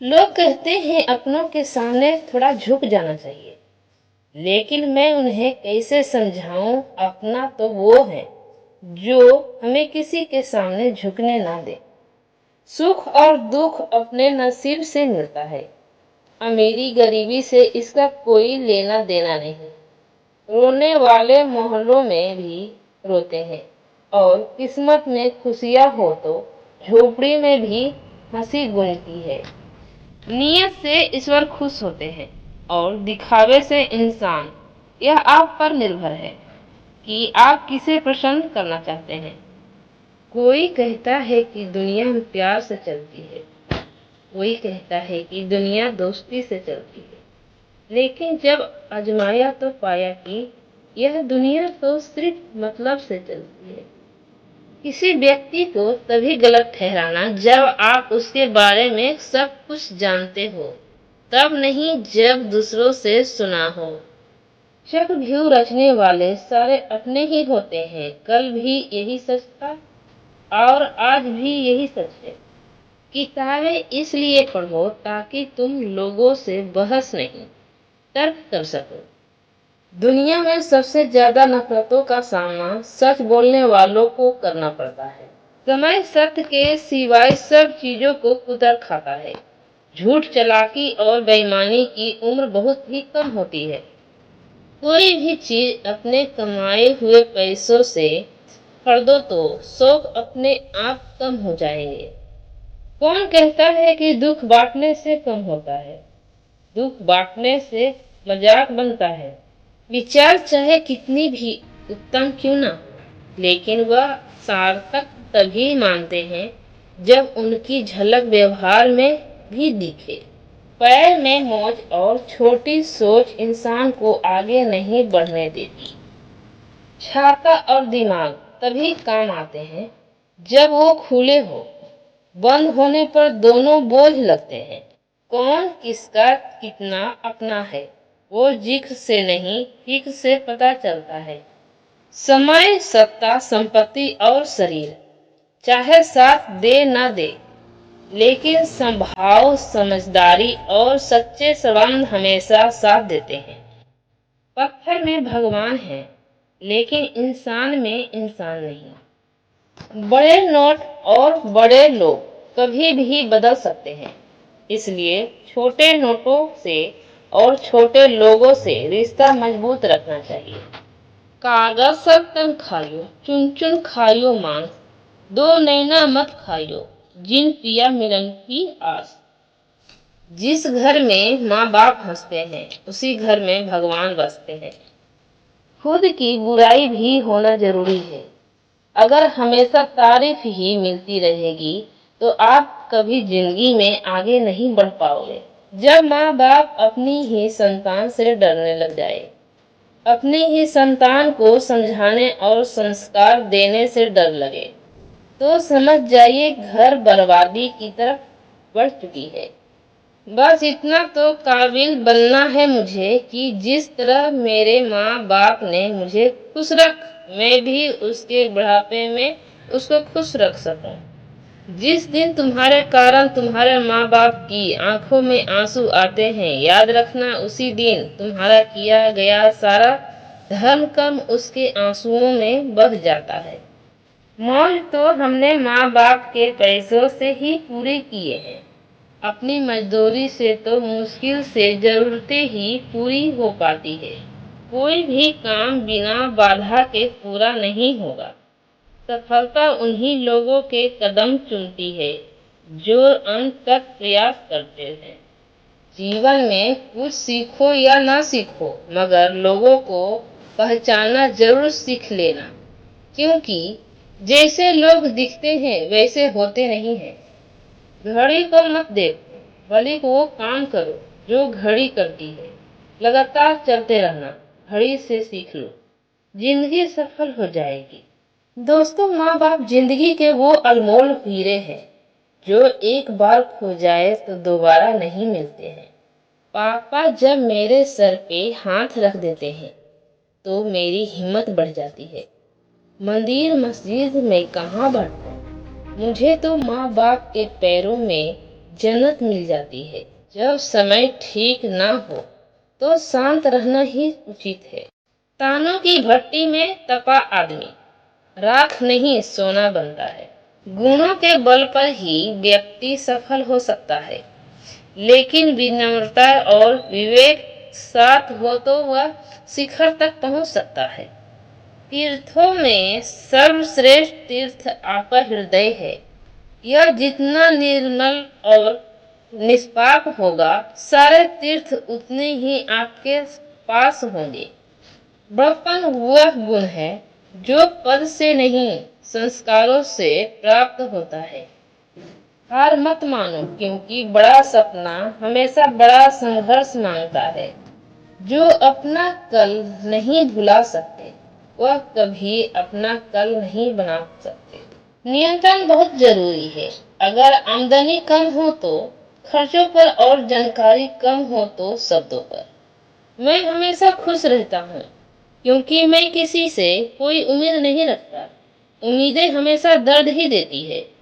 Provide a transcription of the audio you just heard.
लोग कहते हैं अपनों के सामने थोड़ा झुक जाना चाहिए, लेकिन मैं उन्हें कैसे समझाऊं? अपना तो वो है जो हमें किसी के सामने झुकने ना दे। सुख और दुख अपने नसीब से मिलता है। अमीरी गरीबी से इसका कोई लेना देना नहीं। रोने वाले मोहल्लों में भी रोते हैं, और किस्मत में खुशियां हो तो झोपड़ी में भी हंसी गूंजती है। नियत से ईश्वर खुश होते हैं, और दिखावे से इंसान। यह आप पर निर्भर है कि आप किसे प्रसन्न करना चाहते हैं। कोई कहता है कि दुनिया प्यार से चलती है, कोई कहता है कि दुनिया दोस्ती से चलती है, लेकिन जब आजमाया तो पाया कि यह दुनिया तो सिर्फ मतलब से चलती है। किसी व्यक्ति को तभी गलत ठहराना जब आप उसके बारे में सब कुछ जानते हो, तब नहीं जब दूसरों से सुना हो। चक्रव्यूह रचने वाले सारे अपने ही होते हैं। कल भी यही सच था और आज भी यही सच है। किताबें इसलिए पढ़ो ताकि तुम लोगों से बहस नहीं, तर्क कर सको। दुनिया में सबसे ज्यादा नफरतों का सामना सच बोलने वालों को करना पड़ता है। समय सत्य के सिवाय सब चीजों को कुतर खाता है। झूठ, चालाकी और बेईमानी की उम्र बहुत ही कम होती है। कोई भी चीज अपने कमाए हुए पैसों से खरीदो तो शौक अपने आप कम हो जाएंगे। कौन कहता है कि दुख बांटने से कम होता है? दुख बांटने से मजाक बनता है। विचार चाहे कितनी भी उत्तम क्यों ना, लेकिन वह सार्थक तभी मानते हैं जब उनकी झलक व्यवहार में भी दिखे। पैर में मौज और छोटी सोच इंसान को आगे नहीं बढ़ने देती। छाता और दिमाग तभी काम आते हैं जब वो खुले हो। बंद होने पर दोनों बोझ लगते हैं। कौन किसका कितना अपना है वो जिक्र से नहीं, फिक्र से पता चलता है। समय, सत्ता, संपत्ति और शरीर चाहे साथ दे ना दे, लेकिन संभाव, समझदारी और सच्चे संबंध हमेशा साथ देते हैं। पत्थर में भगवान है, लेकिन इंसान में इंसान नहीं। बड़े नोट और बड़े लोग कभी भी बदल सकते हैं, इसलिए छोटे नोटों से और छोटे लोगों से रिश्ता मजबूत रखना चाहिए। कागज सब तन खायो, चुन चुन खायो मांस, दो नैना मत खायो, जिन पिया मिलन की आस। जिस घर में माँ बाप हंसते हैं, उसी घर में भगवान बसते हैं। खुद की बुराई भी होना जरूरी है। अगर हमेशा तारीफ ही मिलती रहेगी तो आप कभी जिंदगी में आगे नहीं बढ़ पाओगे। जब माँ बाप अपनी ही संतान से डरने लग जाए, अपनी ही संतान को समझाने और संस्कार देने से डर लगे, तो समझ जाइए घर बर्बादी की तरफ बढ़ चुकी है। बस इतना तो काबिल बनना है मुझे कि जिस तरह मेरे माँ बाप ने मुझे खुश रख, मैं भी उसके बुढ़ापे में उसको खुश रख सकूं। जिस दिन तुम्हारे कारण तुम्हारे माँ बाप की आंखों में आंसू आते हैं, याद रखना उसी दिन तुम्हारा किया गया सारा धर्म कर्म उसके आंसुओं में बह जाता है। मौज तो हमने माँ बाप के पैसों से ही पूरे किए हैं। अपनी मजदूरी से तो मुश्किल से जरूरतें ही पूरी हो पाती है। कोई भी काम बिना बाधा के पूरा नहीं होगा। सफलता उन्हीं लोगों के कदम चुनती है जो अंत तक प्रयास करते हैं। जीवन में कुछ सीखो या ना सीखो, मगर लोगों को पहचानना जरूर सीख लेना, क्योंकि जैसे लोग दिखते हैं वैसे होते नहीं हैं। घड़ी को मत देखो, बल्कि वो काम करो जो घड़ी करती है। लगातार चलते रहना, घड़ी से सीख लो, जिंदगी सफल हो जाएगी। दोस्तों, माँ बाप जिंदगी के वो अनमोल हीरे हैं जो एक बार खो जाए तो दोबारा नहीं मिलते हैं। पापा जब मेरे सर पे हाथ रख देते हैं तो मेरी हिम्मत बढ़ जाती है। मंदिर मस्जिद में कहाँ बढ़ता, मुझे तो माँ बाप के पैरों में जन्नत मिल जाती है। जब समय ठीक ना हो तो शांत रहना ही उचित है। तानों की भट्टी में तपा आदमी राख नहीं सोना बनता है। गुणों के बल पर ही व्यक्ति सफल हो सकता है, लेकिन विनम्रता और विवेक साथ हो तो वह शिखर तक पहुंच सकता है। तीर्थों में सर्वश्रेष्ठ तीर्थ आपका हृदय है। यह जितना निर्मल और निष्पाप होगा, सारे तीर्थ उतने ही आपके पास होंगे। बड़प्पन वह गुण है जो पद से नहीं, संस्कारों से प्राप्त होता है। हार मत मानो, क्योंकि बड़ा सपना हमेशा बड़ा संघर्ष मांगता है। जो अपना कल नहीं भुला सकते, वह कभी अपना कल नहीं बना सकते। नियंत्रण बहुत जरूरी है। अगर आमदनी कम हो तो खर्चों पर, और जानकारी कम हो तो शब्दों पर। मैं हमेशा खुश रहता हूँ, क्योंकि मैं किसी से कोई उम्मीद नहीं रखता। उम्मीदें हमेशा दर्द ही देती है।